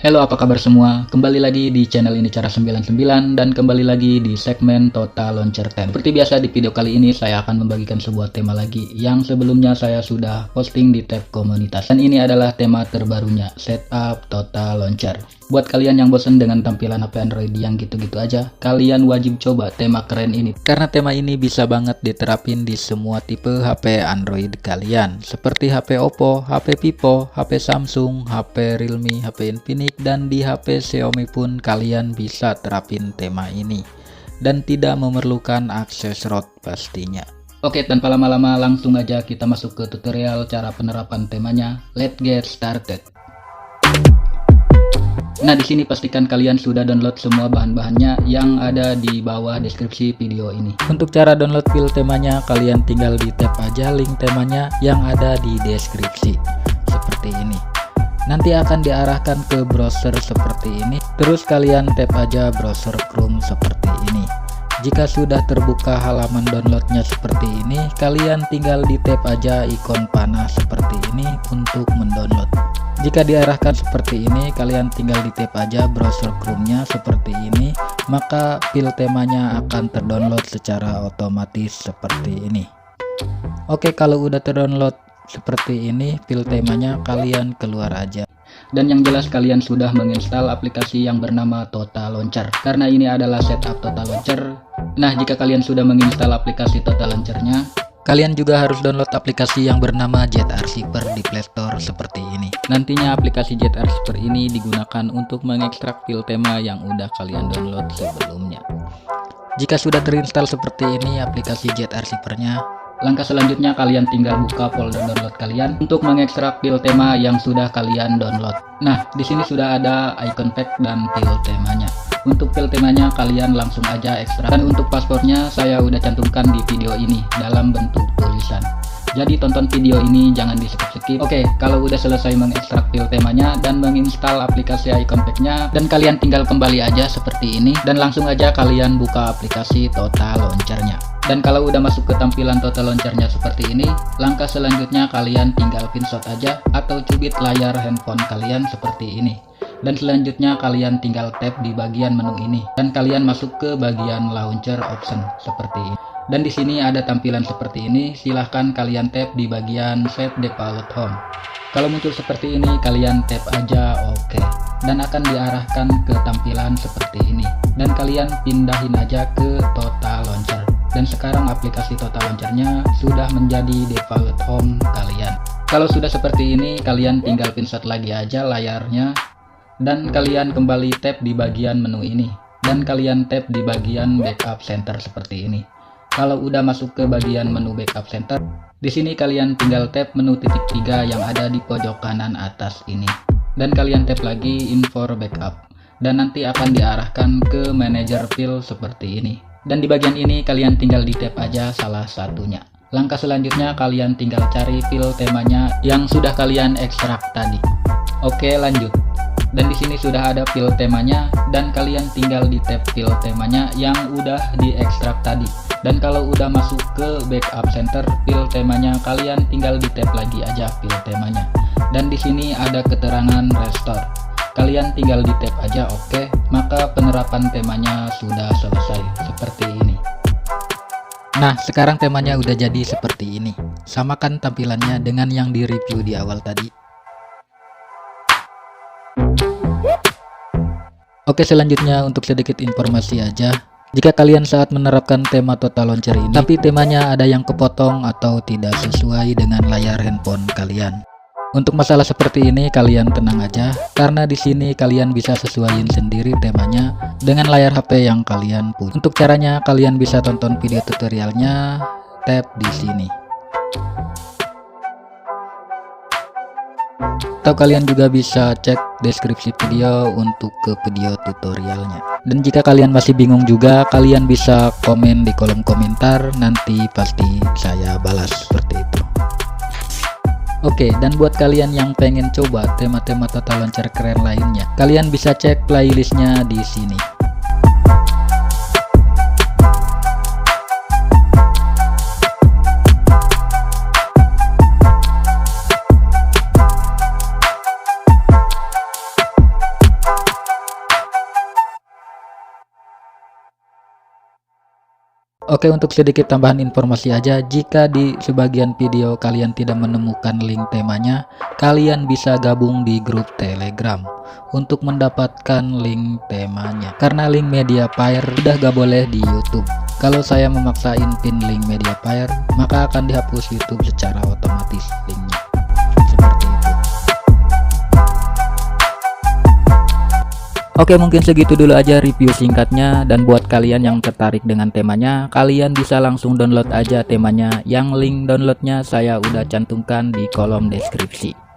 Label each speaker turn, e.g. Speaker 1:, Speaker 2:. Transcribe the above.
Speaker 1: Halo, apa kabar semua? Kembali lagi di channel ini Cara 99 dan kembali lagi di segmen Total Launcher Tab. Seperti biasa di video kali ini saya akan membagikan sebuah tema lagi yang sebelumnya saya sudah posting di tab komunitas. Dan ini adalah tema terbarunya, Setup Total Launcher. Buat kalian yang bosan dengan tampilan HP Android yang gitu-gitu aja, kalian wajib coba tema keren ini. Karena tema ini bisa banget diterapin di semua tipe HP Android kalian. Seperti HP Oppo, HP Vivo, HP Samsung, HP Realme, HP Infinix, dan di HP Xiaomi pun kalian bisa terapin tema ini. Dan tidak memerlukan akses root pastinya. Oke, tanpa lama-lama langsung aja kita masuk ke tutorial cara penerapan temanya. Let's get started. Nah, di sini pastikan kalian sudah download semua bahan-bahannya yang ada di bawah deskripsi video ini. Untuk cara download file temanya, kalian tinggal di tap aja link temanya yang ada di deskripsi. Seperti ini. Nanti akan diarahkan ke browser seperti ini. Terus kalian tap aja browser Chrome seperti ini. Jika sudah terbuka halaman downloadnya seperti ini, kalian tinggal di tap aja ikon panah seperti ini untuk mendownload. Jika diarahkan seperti ini, kalian tinggal di tap aja browser Chrome-nya seperti ini, maka file temanya akan terdownload secara otomatis seperti ini. Oke, kalau udah terdownload seperti ini file temanya, kalian keluar aja. Dan yang jelas kalian sudah menginstal aplikasi yang bernama Total Launcher, karena ini adalah setup Total Launcher. Nah, jika kalian sudah menginstal aplikasi Total Launcher-nya, kalian juga harus download aplikasi yang bernama JetArchiver di Play Store seperti ini. Nantinya aplikasi JetArchiver ini digunakan untuk mengekstrak file tema yang udah kalian download sebelumnya. Jika sudah terinstall seperti ini aplikasi JetArchiver-nya, langkah selanjutnya kalian tinggal buka folder download kalian untuk mengekstrak file tema yang sudah kalian download. Nah, di sini sudah ada icon pack dan file temanya. Untuk file temanya kalian langsung aja ekstrak, dan untuk paspornya saya udah cantumkan di video ini dalam bentuk tulisan. Jadi tonton video ini jangan di skip-skip. Oke, kalau udah selesai mengekstrak file temanya dan menginstal aplikasi icon pack-nya, dan kalian tinggal kembali aja seperti ini dan langsung aja kalian buka aplikasi Total Launcher-nya. Dan kalau udah masuk ke tampilan Total Launcher-nya seperti ini, langkah selanjutnya kalian tinggal pinshot aja atau cubit layar handphone kalian seperti ini. Dan selanjutnya kalian tinggal tap di bagian menu ini dan kalian masuk ke bagian launcher option seperti ini. Dan di sini ada tampilan seperti ini, silahkan kalian tap di bagian set default home. Kalau muncul seperti ini kalian tap aja OK dan akan diarahkan ke tampilan seperti ini. Dan kalian pindahin aja ke Total Launcher. Dan sekarang aplikasi Total Launcher-nya sudah menjadi default home kalian. Kalau sudah seperti ini kalian tinggal pinshot lagi aja layarnya. Dan kalian kembali tap di bagian menu ini dan kalian tap di bagian backup center seperti ini. Kalau udah masuk ke bagian menu backup center, di sini kalian tinggal tap menu titik 3 yang ada di pojok kanan atas ini dan kalian tap lagi info backup dan nanti akan diarahkan ke manager file seperti ini. Dan di bagian ini kalian tinggal di tap aja salah satunya. Langkah selanjutnya kalian tinggal cari file temanya yang sudah kalian ekstrak tadi. Oke, lanjut. Dan di sini sudah ada file temanya dan kalian tinggal di tab file temanya yang udah diekstrak tadi. Dan kalau udah masuk ke backup center file temanya, kalian tinggal di tab lagi aja file temanya. Dan di sini ada keterangan restore. Kalian tinggal di tab aja OK, maka penerapan temanya sudah selesai seperti ini. Nah, sekarang temanya udah jadi seperti ini. Samakan tampilannya dengan yang di review di awal tadi. Oke, selanjutnya untuk sedikit informasi aja. Jika kalian saat menerapkan tema Total Launcher ini, tapi temanya ada yang kepotong atau tidak sesuai dengan layar handphone kalian. Untuk masalah seperti ini kalian tenang aja, karena di sini kalian bisa sesuaiin sendiri temanya dengan layar HP yang kalian punya. Untuk caranya kalian bisa tonton video tutorialnya, tap di sini. Atau kalian juga bisa cek deskripsi video untuk ke video tutorialnya. Dan jika kalian masih bingung juga, kalian bisa komen di kolom komentar, nanti pasti saya balas seperti itu. Oke, dan buat kalian yang pengen coba tema-tema Total Launcher keren lainnya, kalian bisa cek playlistnya di sini. Oke, untuk sedikit tambahan informasi aja, jika di sebagian video kalian tidak menemukan link temanya, kalian bisa gabung di grup Telegram untuk mendapatkan link temanya. Karena link Mediafire udah gak boleh di YouTube. Kalau saya memaksain pin link Mediafire, maka akan dihapus YouTube secara otomatis linknya. Seperti itu. Oke, mungkin segitu dulu aja review singkatnya, dan buat kalian yang tertarik dengan temanya, kalian bisa langsung download aja temanya, yang link downloadnya saya udah cantumkan di kolom deskripsi.